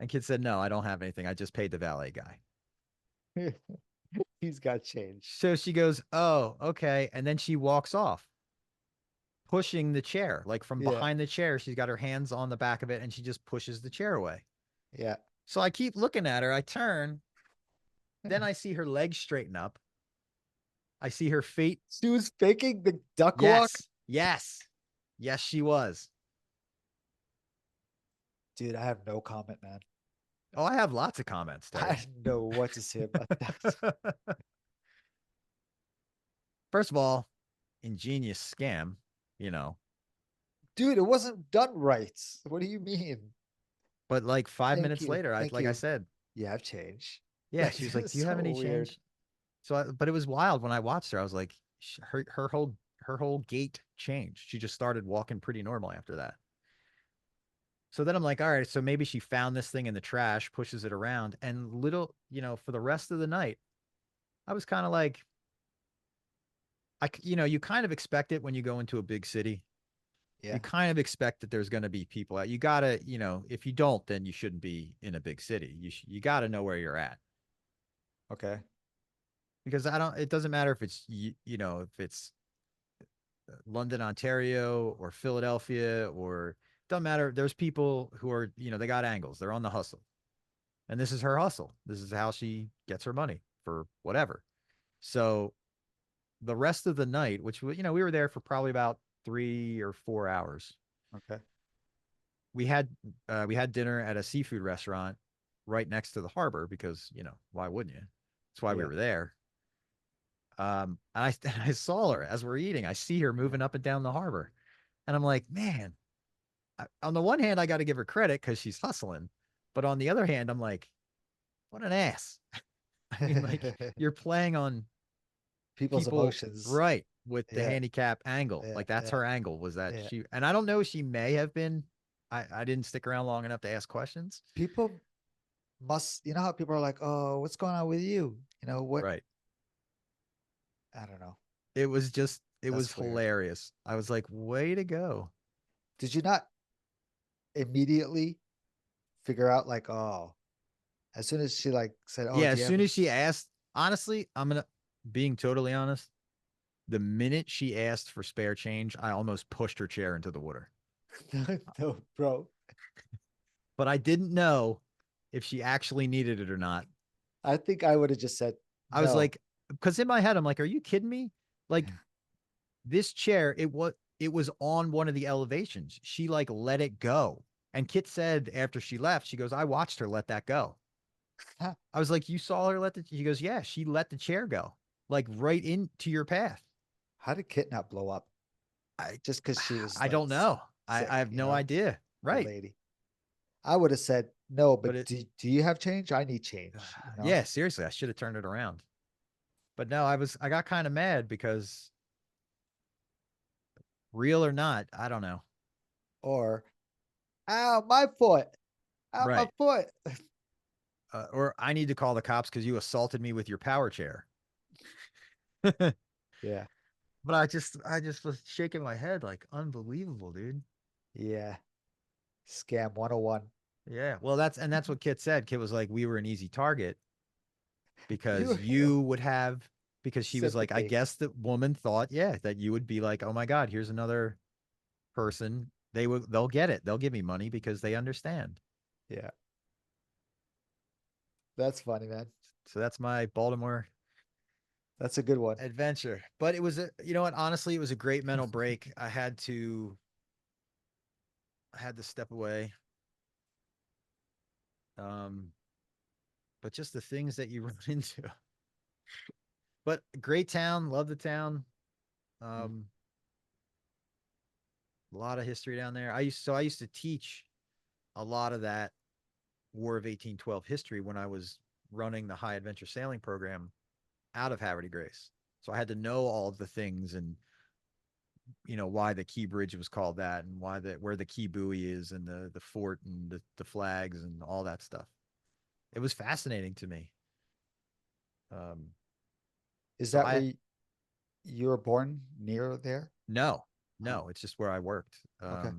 And Kit said, no, I don't have anything. I just paid the valet guy. He's got change. So she goes, oh, okay. And then she walks off, pushing the chair, like from Yeah. behind the chair. She's got her hands on the back of it and she just pushes the chair away. Yeah. So I keep looking at her. I turn. Then I see her legs straighten up. I see her feet. She was faking the duck walk. Yes. Yes. Yes, she was. Dude, I have no comment, man. Oh, I have lots of comments, I Terry. don't know what to say about that. First of all, ingenious scam, Dude, it wasn't done right. What do you mean? but like 5 Thank minutes you. later, Thank like I you. said, Yeah, I've changed. yeah, she was like, "Do you have So any weird. change?" So, but it was wild when I watched her. I was like, her whole gait changed. She just started walking pretty normal after that. So then I'm like, all right, so maybe she found this thing in the trash, pushes it around, and little, for the rest of the night, I was kind of like, you kind of expect it when you go into a big city. Yeah. You kind of expect that there's going to be people out. You gotta, if you don't, then you shouldn't be in a big city. You got to know where you're at Okay. because it doesn't matter if it's, if it's London, Ontario or Philadelphia or doesn't matter. There's people who are, they got angles. They're on the hustle. And this is her hustle. This is how she gets her money for whatever. So the rest of the night, which, we were there for probably about 3 or 4 hours. Okay. We had dinner at a seafood restaurant right next to the harbor because, why wouldn't you? That's why we Yeah. were there. And I saw her as we're eating. I see her moving up and down the harbor. And I'm like, man, on the one hand, I got to give her credit because she's hustling. But on the other hand, I'm like, what an ass. I mean, like, you're playing on People's people, emotions. right, with the Yeah. handicap angle. Yeah. Like, that's Yeah. her angle, was that Yeah. and I don't know, she may have been, I didn't stick around long enough to ask questions. People must, you know how people are like, oh, what's going on with you? You know what? Right. I don't know. It was That's weird. hilarious. I was like, way to go. Did you not immediately figure out like, oh, as soon as she like said, oh, Yeah, do as you have soon as she asked, honestly, being totally honest, the minute she asked for spare change, I almost pushed her chair into the water. no, bro? But I didn't know if she actually needed it or not. I think I would have just said I was no. like, because in my head, I'm like, are you kidding me? Like, this chair, it was on one of the elevations. She like let it go. And Kit said after she left, she goes, I watched her let that go. I was like, you saw her she goes, yeah, she let the chair go, like right into your path. How did Kit not blow up? I Just because she was I like don't know. I sick, have no idea. the Right. lady. I would have said no, But but do you have change? I need change. yeah, seriously, I should have turned it around. But no, I got kind of mad because real or not, I don't know. Or, ow, my foot. Ow, my Right. foot. Or I need to call the cops because you assaulted me with your power chair. But Yeah. I just was shaking my head like, unbelievable, dude. Yeah. Scam 101. Yeah. Well, that's what Kit said. Kit was like, we were an easy target because You you would have because she was like, I Sympathy. guess the woman thought, yeah, that you would be like, oh my God, here's another person. They'll get it. They'll give me money because they understand. Yeah. That's funny, man. So that's my Baltimore That's a good one. adventure. But it was you know what? Honestly, it was a great mental break. I had to step away. Um, but just the things that you run into. But great town, love the town. Mm. Um, a lot of history down there. I used to teach a lot of that War of 1812 history when I was running the high adventure sailing program out of Haverty Grace. So I had to know all of the things and why the Key Bridge was called that and where the Key Buoy is and the fort and the flags and all that stuff. It was fascinating to me. Um, Is so that I where you were born near there? no, Oh, no, it's just where I worked. okay.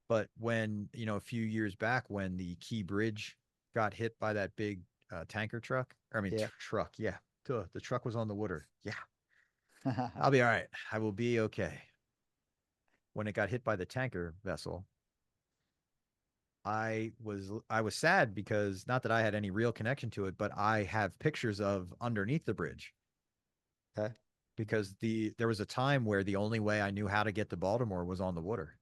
But when a few years back when the Key Bridge got hit by that big tanker truck, or I mean Yeah. truck, yeah, the truck was on the water. Yeah, I'll be all right. I will be okay. When it got hit by the tanker vessel, I was sad because not that I had any real connection to it, but I have pictures of underneath the bridge Okay. because there was a time where the only way I knew how to get to Baltimore was on the water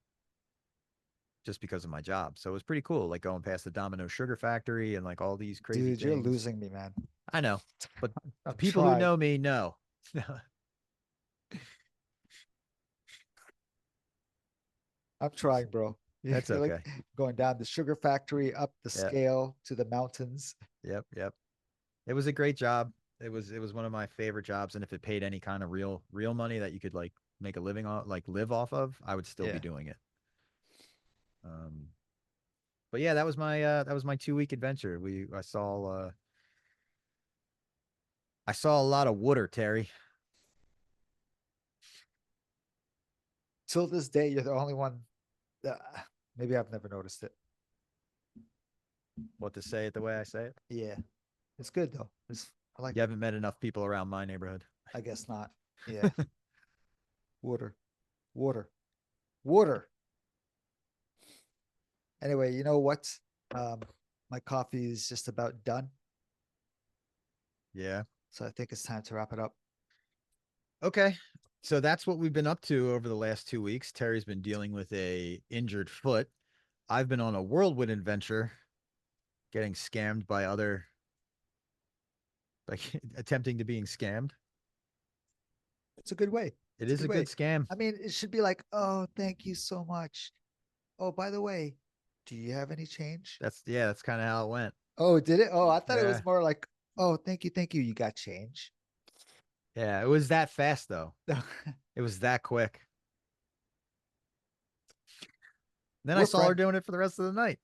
just because of my job. So it was pretty cool, like going past the Domino Sugar Factory and like all these crazy Dude, you're things. losing me, man. I know, but the I'm people who trying. know me know. I'm trying, bro. That's You're like okay. going down the sugar factory, up the Yeah. scale to the mountains. Yep. Yep. It was a great job. It was one of my favorite jobs, and if it paid any kind of real money that you could like make a living on, like live off of, I would still be Yeah. doing it. Um, but yeah, that was my 2 week adventure. I saw a lot of water, Terry. Till this day, you're the only one that maybe I've never noticed it. What to say it the way I say it? Yeah. It's good though. I like You it. haven't met enough people around my neighborhood. I guess not. Yeah. Water. Water. Water. Anyway, you know what? Um, my coffee is just about done. Yeah. So I think it's time to wrap it up. Okay. So that's what we've been up to over the last 2 weeks. Terry's been dealing with a injured foot. I've been on a whirlwind adventure, getting scammed by other, like attempting to being scammed. It's a good way. It It's a is good a good way. scam. I mean, it should be like, oh, thank you so much. Oh, by the way, do you have any change? That's kind of how it went. Oh, did it? Oh, I thought it Yeah. was more like, oh, thank you, thank you. You got change. Yeah. It was that fast though. It was that quick. Then I We're saw her friends. doing it for the rest of the night.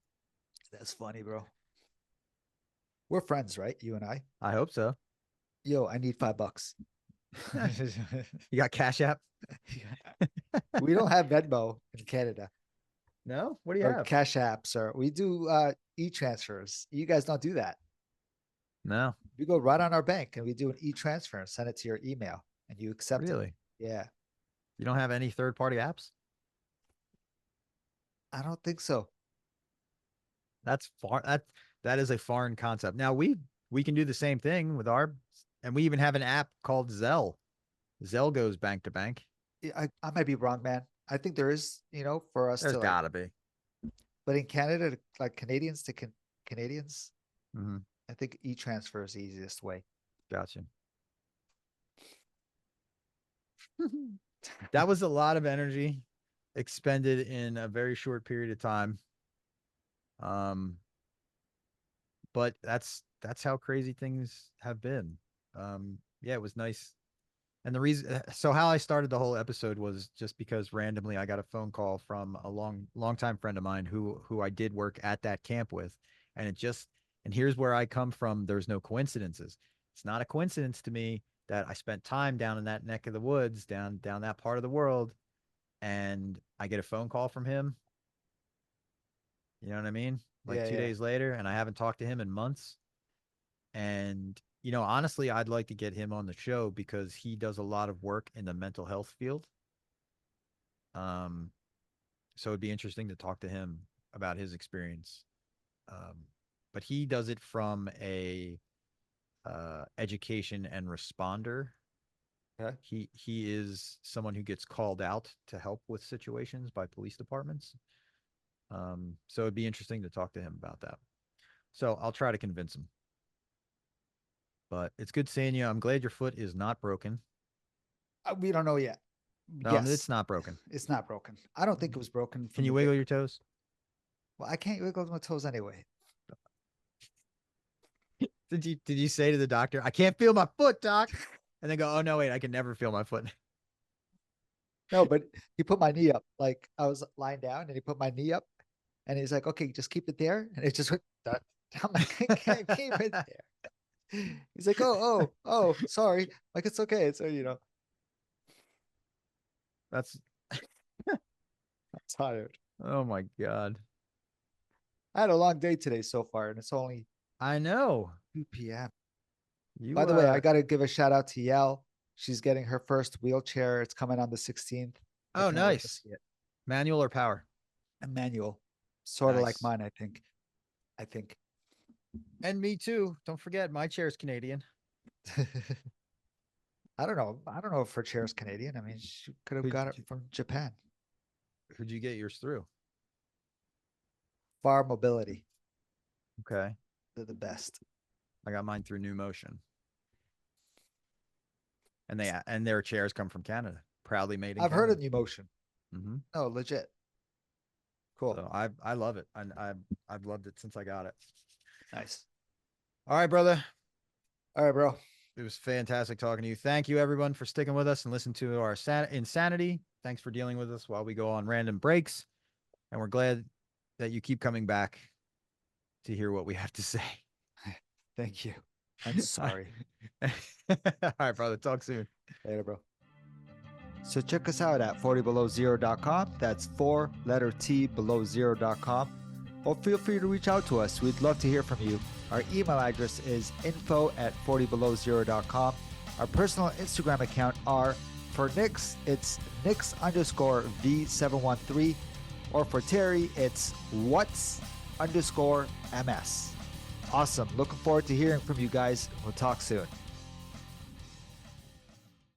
That's funny, bro. We're friends, right? You and I. I hope so. Yo, I need $5. You got Cash App? We don't have Venmo in Canada No? What do you or have? Cash Apps, or we do e-transfers. You guys don't do that. No. We go right on our bank and we do an e-transfer and send it to your email and you accept it. Really? Yeah. You don't have any third party apps? I don't think so. That's far that is a foreign concept. Now we can do the same thing with our and we even have an app called Zelle. Zelle goes bank to bank. I might be wrong, man. I think there is, for us There's to like, gotta be. but in Canada, like Canadians to Canadians, Hmm. I think e-transfer is the easiest way. Gotcha. That was a lot of energy expended in a very short period of time. Um, but that's how crazy things have been. Yeah, it was nice. And the reason, so how I started the whole episode was just because randomly I got a phone call from a long time friend of mine who I did work at that camp with, and and here's where I come from. There's no coincidences. It's not a coincidence to me that I spent time down in that neck of the woods, down that part of the world, and I get a phone call from him. You know what I mean? Like Yeah, two yeah. days later, and I haven't talked to him in months. And honestly, I'd like to get him on the show because he does a lot of work in the mental health field. So it'd be interesting to talk to him about his experience. But he does it from a education and responder. Okay. He is someone who gets called out to help with situations by police departments. So it'd be interesting to talk to him about that. So I'll try to convince him. But it's good seeing you. I'm glad your foot is not broken. We don't know yet. No, Yes, it's not broken. it's not broken. I don't think it was broken. Can you wiggle your toes? Well, I can't wiggle my toes anyway. Did you say to the doctor, I can't feel my foot, doc? And then go, oh no, wait, I can never feel my foot. No, but he put my knee up. Like I was lying down and he put my knee up and he's like, okay, just keep it there. And it just went, I'm like, I can't keep it there. He's like, oh, sorry. Like, it's okay. It's, That's I'm tired. oh my God. I had a long day today so far and it's only I know. 2 p.m. You By the way, I got to give a shout out to Yel. She's getting her first wheelchair. It's coming on the 16th. I oh can't wait to nice. see it. Manual or power? A manual, sort of like Nice. mine, I think. I think. And me too. Don't forget, my chair's Canadian. I don't know. I don't know if her chair is Canadian. I mean, she could have Who'd got it you- from Japan. Who'd you get yours through? Far Mobility. Okay. They're the best. I got mine through New Motion. And their chairs come from Canada. Proudly made in I've heard of Canada. New Motion. Mm-hmm. Oh, legit. Cool. So I love it. And I've loved it since I got it. Nice. All right, brother. All right, bro. It was fantastic talking to you. Thank you, everyone, for sticking with us and listening to our insanity. Thanks for dealing with us while we go on random breaks. And we're glad that you keep coming back to hear what we have to say. Thank you. I'm sorry. All right, brother. Talk soon. Later, bro. So check us out at 40belowzero.com. That's 4 letter T below 0.com. Or feel free to reach out to us. We'd love to hear from you. Our email address is info@40belowzero.com. Our personal Instagram account are for Nix, it's Nix_V713. Or for Terry, it's what's_MS. Awesome. Looking forward to hearing from you guys. We'll talk soon.